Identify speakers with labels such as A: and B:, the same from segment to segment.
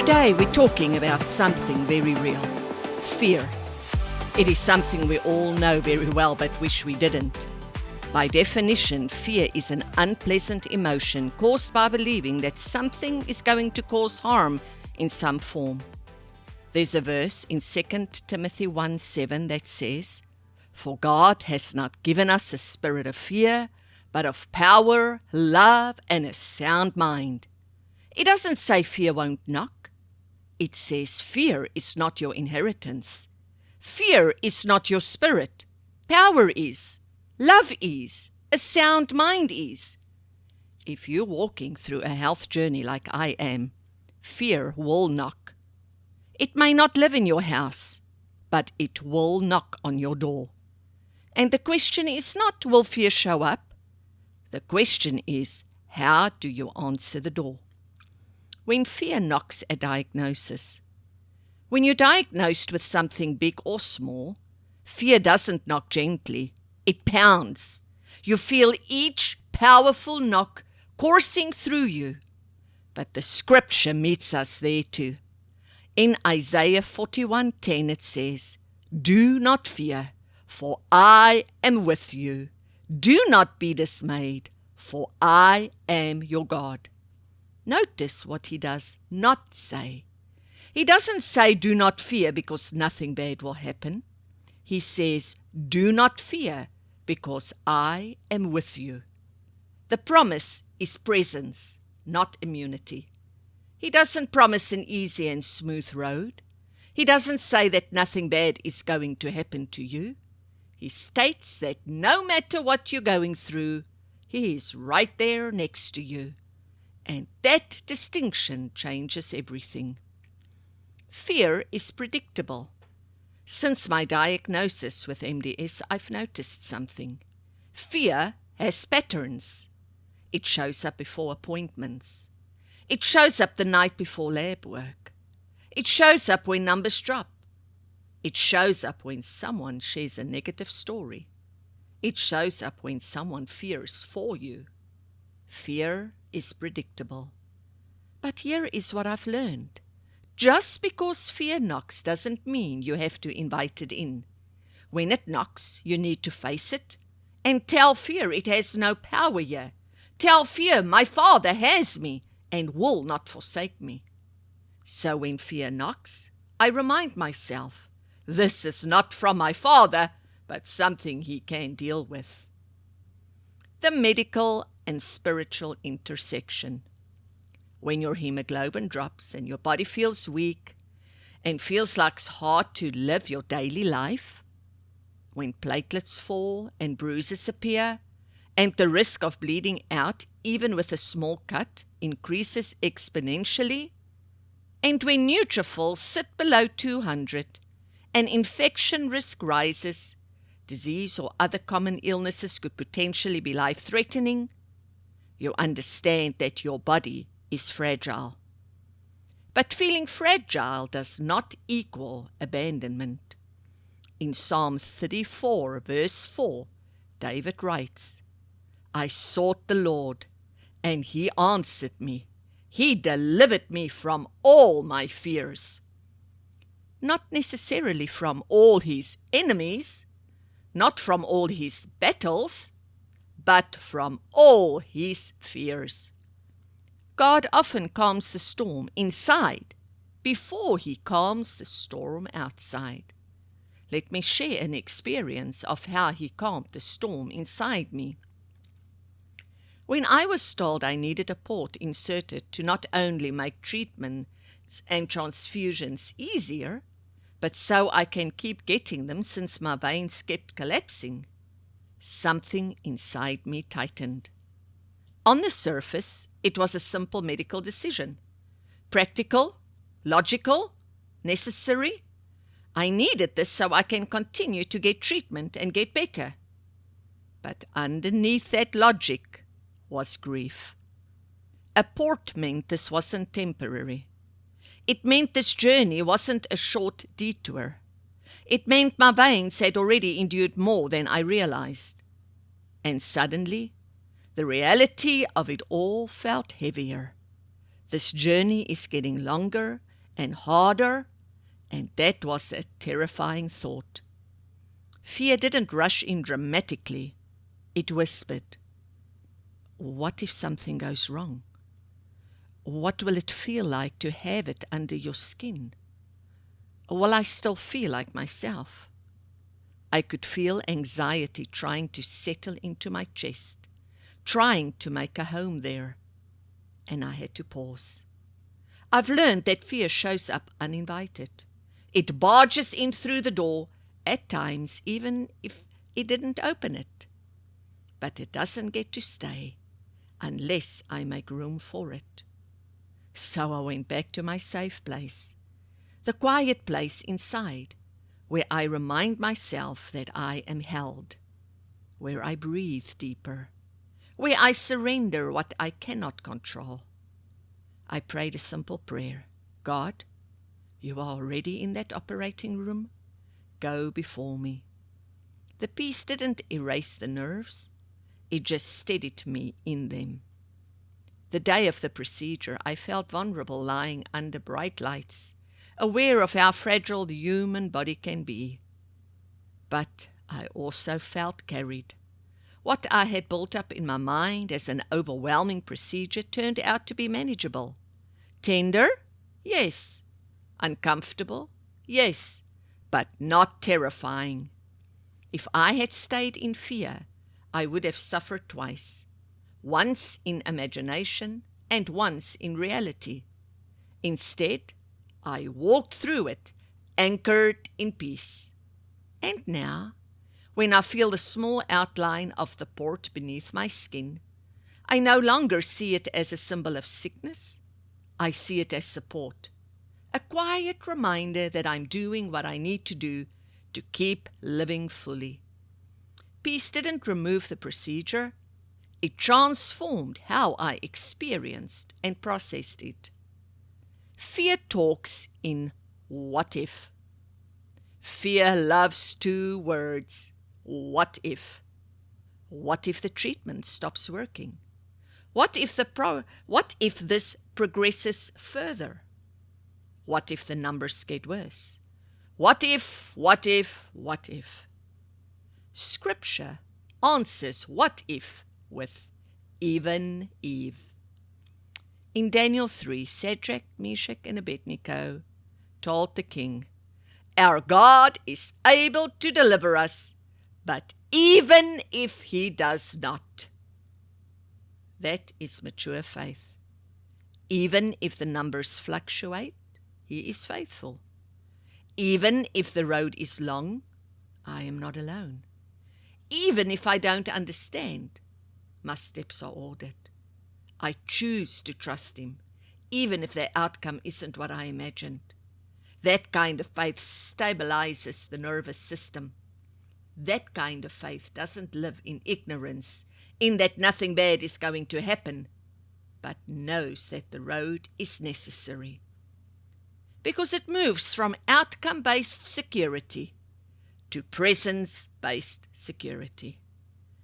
A: Today we're talking about something very real. Fear. It is something we all know very well but wish we didn't. By definition, fear is an unpleasant emotion caused by believing that something is going to cause harm in some form. There's a verse in 2 Timothy 1:7 that says, "For God has not given us a spirit of fear, but of power, love, and a sound mind." It doesn't say fear won't knock. It says fear is not your inheritance. Fear is not your spirit. Power is. Love is. A sound mind is. If you're walking through a health journey like I am, fear will knock. It may not live in your house, but it will knock on your door. And the question is not, will fear show up? The question is, how do you answer the door? When fear knocks a diagnosis, when you're diagnosed with something big or small, fear doesn't knock gently, it pounds. You feel each powerful knock coursing through you. But the scripture meets us there too. In Isaiah 41:10 it says, "Do not fear, for I am with you. Do not be dismayed, for I am your God." Notice what he does not say. He doesn't say, "Do not fear," because nothing bad will happen. He says, "Do not fear, because I am with you." The promise is presence, not immunity. He doesn't promise an easy and smooth road. He doesn't say that nothing bad is going to happen to you. He states that no matter what you're going through, he is right there next to you. And that distinction changes everything. Fear is predictable. Since my diagnosis with MDS, I've noticed something. Fear has patterns. It shows up before appointments. It shows up the night before lab work. It shows up when numbers drop. It shows up when someone shares a negative story. It shows up when someone fears for you. Fear is predictable. But here is what I've learned. Just because fear knocks doesn't mean you have to invite it in. When it knocks, you need to face it and tell fear it has no power here. Tell fear my Father has me and will not forsake me. So when fear knocks, I remind myself, this is not from my Father, but something he can deal with. The medical and spiritual intersection. When your hemoglobin drops and your body feels weak and feels like it's hard to live your daily life, when platelets fall and bruises appear, and the risk of bleeding out, even with a small cut, increases exponentially, and when neutrophils sit below 200 and infection risk rises, disease or other common illnesses could potentially be life-threatening, you understand that your body is fragile. But feeling fragile does not equal abandonment. In Psalm 34, verse 4, David writes, "I sought the Lord, and he answered me. He delivered me from all my fears." Not necessarily from all his enemies, not from all his battles, but from all his fears. God often calms the storm inside before he calms the storm outside. Let me share an experience of how he calmed the storm inside me. When I was told I needed a port inserted to not only make treatments and transfusions easier, but so I can keep getting them since my veins kept collapsing, something inside me tightened. On the surface, it was a simple medical decision. Practical, logical, necessary. I needed this so I can continue to get treatment and get better. But underneath that logic was grief. A port meant this wasn't temporary. It meant this journey wasn't a short detour. It meant my veins had already endured more than I realized. And suddenly, the reality of it all felt heavier. This journey is getting longer and harder, and that was a terrifying thought. Fear didn't rush in dramatically. It whispered, "What if something goes wrong? What will it feel like to have it under your skin? Will I still feel like myself?" I could feel anxiety trying to settle into my chest, trying to make a home there, and I had to pause. I've learned that fear shows up uninvited. It barges in through the door, at times even if it didn't open it. But it doesn't get to stay unless I make room for it. So I went back to my safe place, the quiet place inside, where I remind myself that I am held, where I breathe deeper, where I surrender what I cannot control. I prayed a simple prayer. God, you are already in that operating room. Go before me. The peace didn't erase the nerves. It just steadied me in them. The day of the procedure, I felt vulnerable lying under bright lights, aware of how fragile the human body can be. But I also felt carried. What I had built up in my mind as an overwhelming procedure turned out to be manageable. Tender? Yes. Uncomfortable? Yes. But not terrifying. If I had stayed in fear, I would have suffered twice. Once in imagination and once in reality. Instead, I walked through it, anchored in peace. And now, when I feel the small outline of the port beneath my skin, I no longer see it as a symbol of sickness. I see it as support, a quiet reminder that I'm doing what I need to do to keep living fully. Peace didn't remove the procedure. It transformed how I experienced and processed it. Fear talks in what if. Fear loves two words. What if? What if the treatment stops working? What if this progresses further? What if the numbers get worse? What if? Scripture answers what if with even Eve. In Daniel 3, Shadrach, Meshach, and Abednego told the king, "Our God is able to deliver us, but even if he does not." That is mature faith. Even if the numbers fluctuate, he is faithful. Even if the road is long, I am not alone. Even if I don't understand, my steps are ordered. I choose to trust him, even if the outcome isn't what I imagined. That kind of faith stabilizes the nervous system. That kind of faith doesn't live in ignorance, in that nothing bad is going to happen, but knows that the road is necessary. Because it moves from outcome-based security to presence-based security.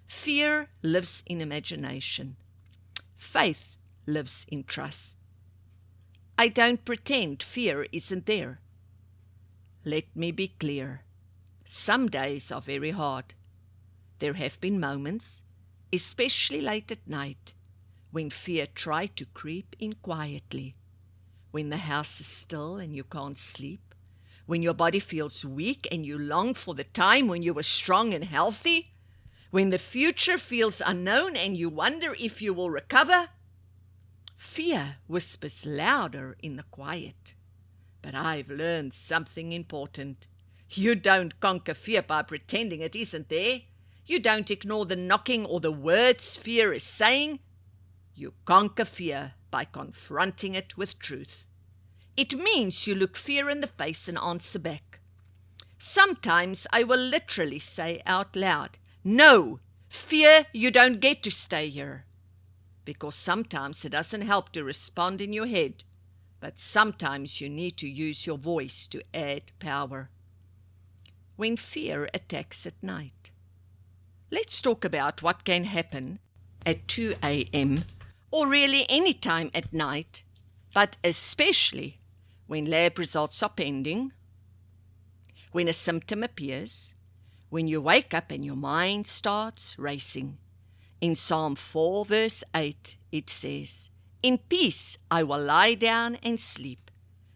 A: Fear lives in imagination. Faith lives in trust. I don't pretend fear isn't there. Let me be clear. Some days are very hard. There have been moments, especially late at night, when fear tried to creep in quietly, when the house is still and you can't sleep, when your body feels weak and you long for the time when you were strong and healthy, when the future feels unknown and you wonder if you will recover. Fear whispers louder in the quiet. But I've learned something important. You don't conquer fear by pretending it isn't there. You don't ignore the knocking or the words fear is saying. You conquer fear by confronting it with truth. It means you look fear in the face and answer back. Sometimes I will literally say out loud, "No, fear, you don't get to stay here." Because sometimes it doesn't help to respond in your head, but sometimes you need to use your voice to add power. When fear attacks at night. Let's talk about what can happen at 2 a.m. or really any time at night, but especially when lab results are pending, when a symptom appears, when you wake up and your mind starts racing. In Psalm 4 verse 8 it says, "In peace I will lie down and sleep,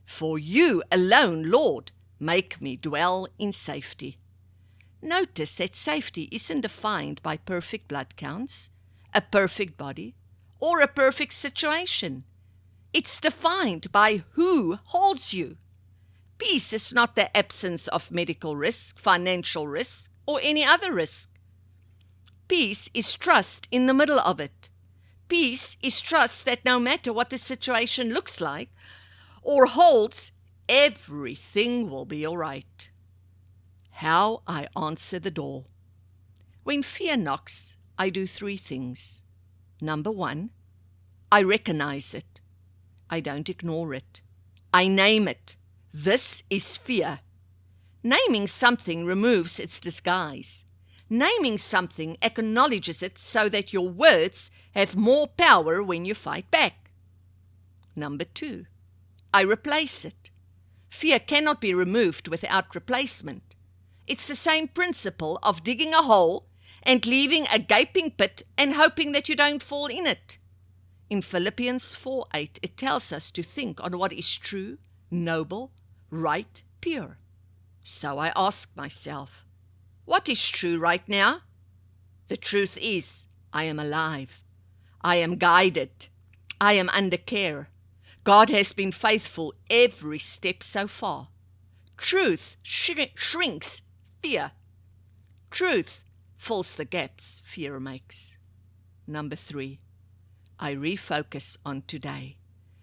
A: for you alone, Lord, make me dwell in safety." Notice that safety isn't defined by perfect blood counts, a perfect body, or a perfect situation. It's defined by who holds you. Peace is not the absence of medical risk, financial risk, or any other risk. Peace is trust in the middle of it. Peace is trust that no matter what the situation looks like or holds, everything will be all right. How I answer the door. When fear knocks, I do 3 things. Number 1, I recognize it. I don't ignore it. I name it. This is fear. Naming something removes its disguise. Naming something acknowledges it so that your words have more power when you fight back. Number 2, I replace it. Fear cannot be removed without replacement. It's the same principle of digging a hole and leaving a gaping pit and hoping that you don't fall in it. In Philippians 4:8, it tells us to think on what is true, noble, right, pure. So I ask myself, what is true right now? The truth is, I am alive. I am guided. I am under care. God has been faithful every step so far. Truth shrinks fear. Truth fills the gaps fear makes. Number 3, I refocus on today.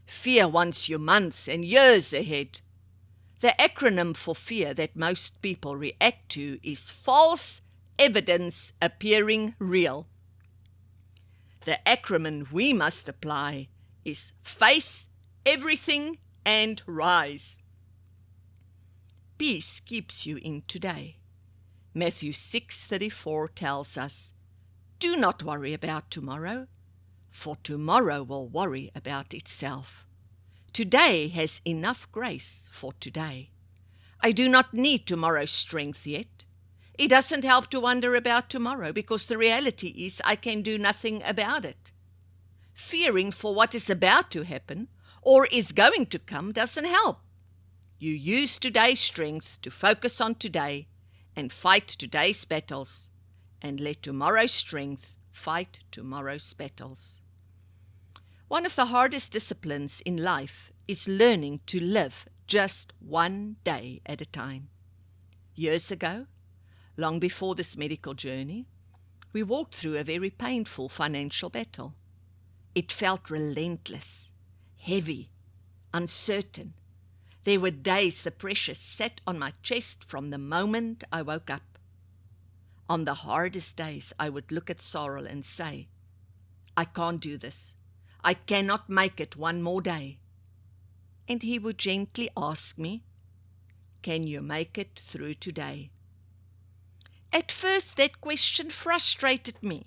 A: Fear wants you months and years ahead. The acronym for fear that most people react to is false evidence appearing real. The acronym we must apply is face everything and rise. Peace keeps you in today. Matthew 6:34 tells us, "Do not worry about tomorrow, for tomorrow will worry about itself." Today has enough grace for today. I do not need tomorrow's strength yet. It doesn't help to wonder about tomorrow because the reality is I can do nothing about it. Fearing for what is about to happen or is going to come doesn't help. You use today's strength to focus on today and fight today's battles, and let tomorrow's strength fight tomorrow's battles. One of the hardest disciplines in life is learning to live just one day at a time. Years ago, long before this medical journey, we walked through a very painful financial battle. It felt relentless, heavy, uncertain. There were days the pressure sat on my chest from the moment I woke up. On the hardest days, I would look at Sorrel and say, "I can't do this. I cannot make it one more day." And he would gently ask me, "Can you make it through today?" At first, that question frustrated me.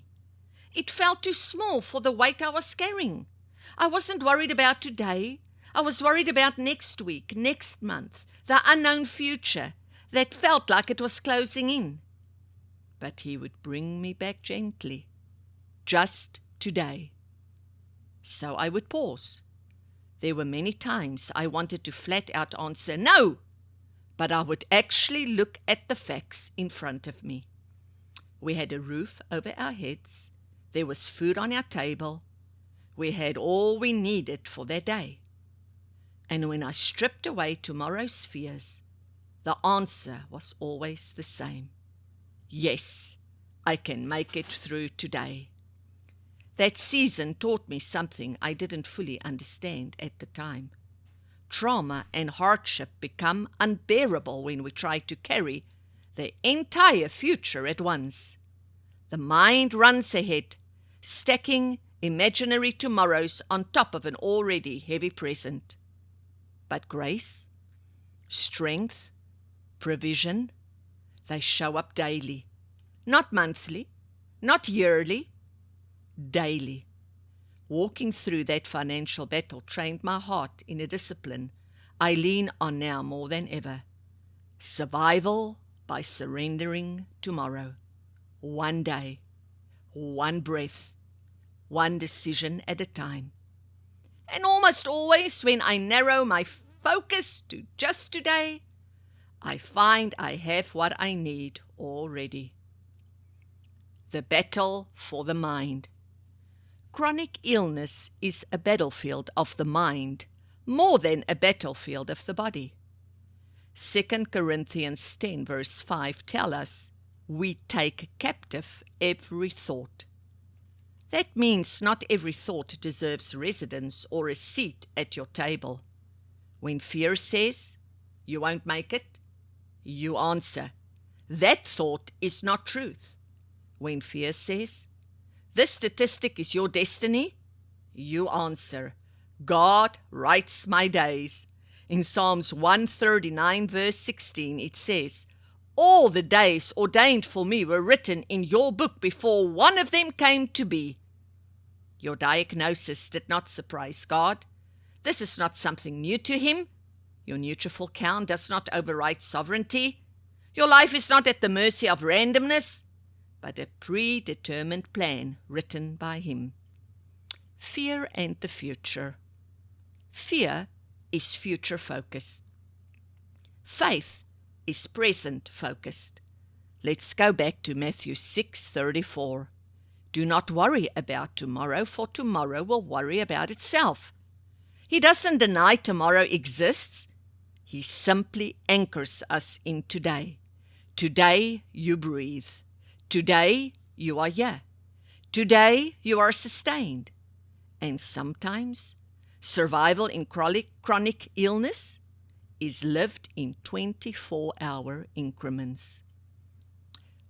A: It felt too small for the weight I was carrying. I wasn't worried about today. I was worried about next week, next month, the unknown future that felt like it was closing in. But he would bring me back gently, just today. So I would pause. There were many times I wanted to flat out answer no, but I would actually look at the facts in front of me. We had a roof over our heads. There was food on our table. We had all we needed for that day. And when I stripped away tomorrow's fears, the answer was always the same. Yes, I can make it through today. That season taught me something I didn't fully understand at the time. Trauma and hardship become unbearable when we try to carry the entire future at once. The mind runs ahead, stacking imaginary tomorrows on top of an already heavy present. But grace, strength, provision, they show up daily. Not monthly, not yearly, daily. Walking through that financial battle trained my heart in a discipline I lean on now more than ever. Survival by surrendering tomorrow. One day, one breath, one decision at a time. And almost always when I narrow my focus to just today, I find I have what I need already. The battle for the mind. Chronic illness is a battlefield of the mind more than a battlefield of the body. 2 Corinthians 10 verse 5 tell us, we take captive every thought. That means not every thought deserves residence or a seat at your table. When fear says, you won't make it, you answer, that thought is not truth. When fear says, this statistic is your destiny, you answer, God writes my days. In Psalms 139 verse 16 it says, all the days ordained for me were written in your book before one of them came to be. Your diagnosis did not surprise God. This is not something new to him. Your neutrophil count does not override sovereignty. Your life is not at the mercy of randomness, but a predetermined plan written by him. Fear and the future. Fear is future focused. Faith is present focused. Let's go back to Matthew 6:34. Do not worry about tomorrow, for tomorrow will worry about itself. He doesn't deny tomorrow exists. He simply anchors us in today. Today you breathe. Today you are here. Today you are sustained. And sometimes survival in chronic illness is lived in 24-hour increments.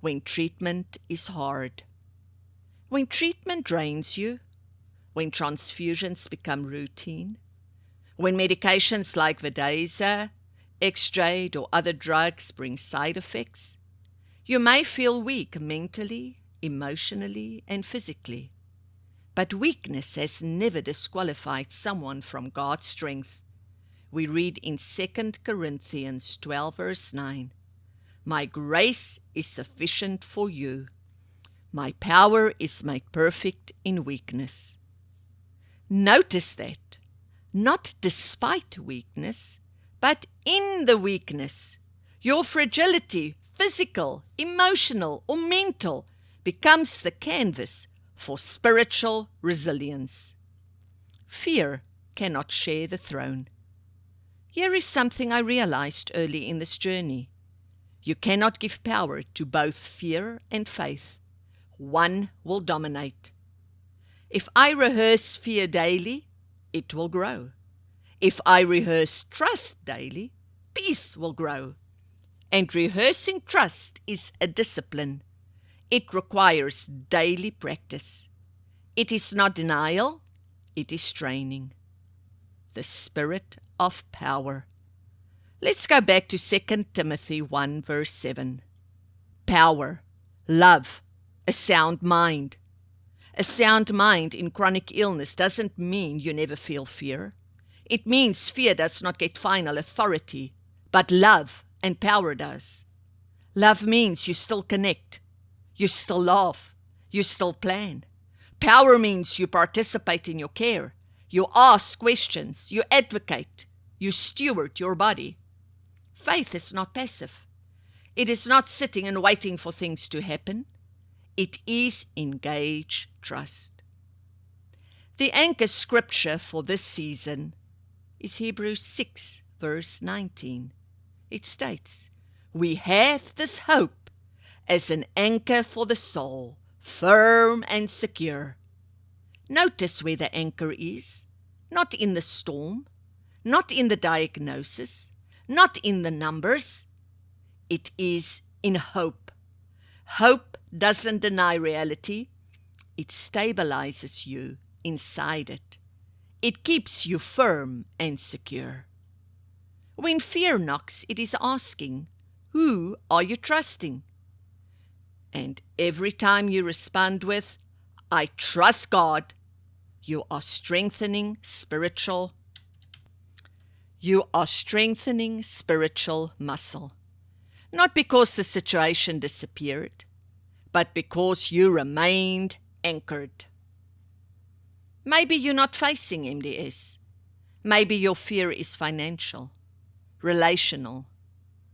A: When treatment is hard. When treatment drains you. When transfusions become routine. When medications like Vidasa, Extrade, or other drugs bring side effects. You may feel weak mentally, emotionally, and physically. But weakness has never disqualified someone from God's strength. We read in 2 Corinthians 12 verse 9, my grace is sufficient for you. My power is made perfect in weakness. Notice that, not despite weakness, but in the weakness, your fragility, physical, emotional, or mental, becomes the canvas for spiritual resilience. Fear cannot share the throne. Here is something I realized early in this journey. You cannot give power to both fear and faith. One will dominate. If I rehearse fear daily, it will grow. If I rehearse trust daily, peace will grow. And rehearsing trust is a discipline. It requires daily practice. It is not denial, it is training. The spirit of power. Let's go back to 2 Timothy 1 verse 7. Power, love, a sound mind. A sound mind in chronic illness doesn't mean you never feel fear. It means fear does not get final authority, but love and power does. Love means you still connect, you still laugh, you still plan. Power means you participate in your care, you ask questions, you advocate, you steward your body. Faith is not passive. It is not sitting and waiting for things to happen. It is engaged trust. The anchor scripture for this season is Hebrews 6 verse 19. It states, we have this hope as an anchor for the soul, firm and secure. Notice where the anchor is, not in the storm, not in the diagnosis, not in the numbers. It is in hope. Hope doesn't deny reality. It stabilizes you inside it. It keeps you firm and secure. When fear knocks, it is asking, who are you trusting? And every time you respond with, I trust God, you are strengthening spiritual. You are strengthening spiritual muscle. Not because the situation disappeared, but because you remained anchored. Maybe you're not facing MDS. Maybe your fear is financial, relational,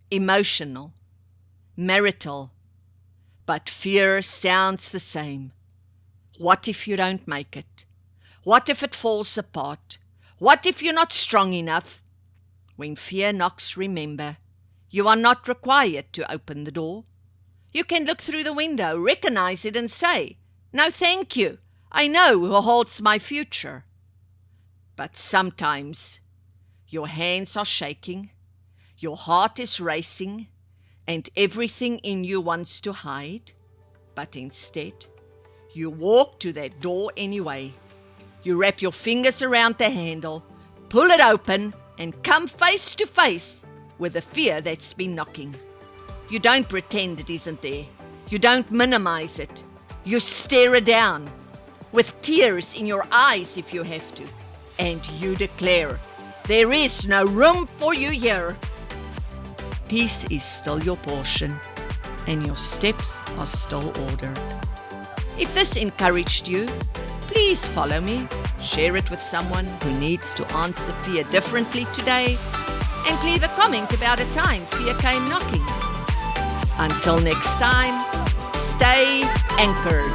A: emotional, marital. But fear sounds the same. What if you don't make it? What if it falls apart? What if you're not strong enough? When fear knocks, remember, you are not required to open the door. You can look through the window, recognize it and say, "No, thank you. I know who holds my future." But sometimes your hands are shaking, your heart is racing, and everything in you wants to hide. But instead, you walk to that door anyway. You wrap your fingers around the handle, pull it open, and come face to face with the fear that's been knocking. You don't pretend it isn't there. You don't minimize it. You stare it down, with tears in your eyes if you have to, and you declare, "There is no room for you here." Peace is still your portion, and your steps are still ordered. If this encouraged you, please follow me, share it with someone who needs to answer fear differently today, and leave a comment about a time fear came knocking. Until next time, stay anchored.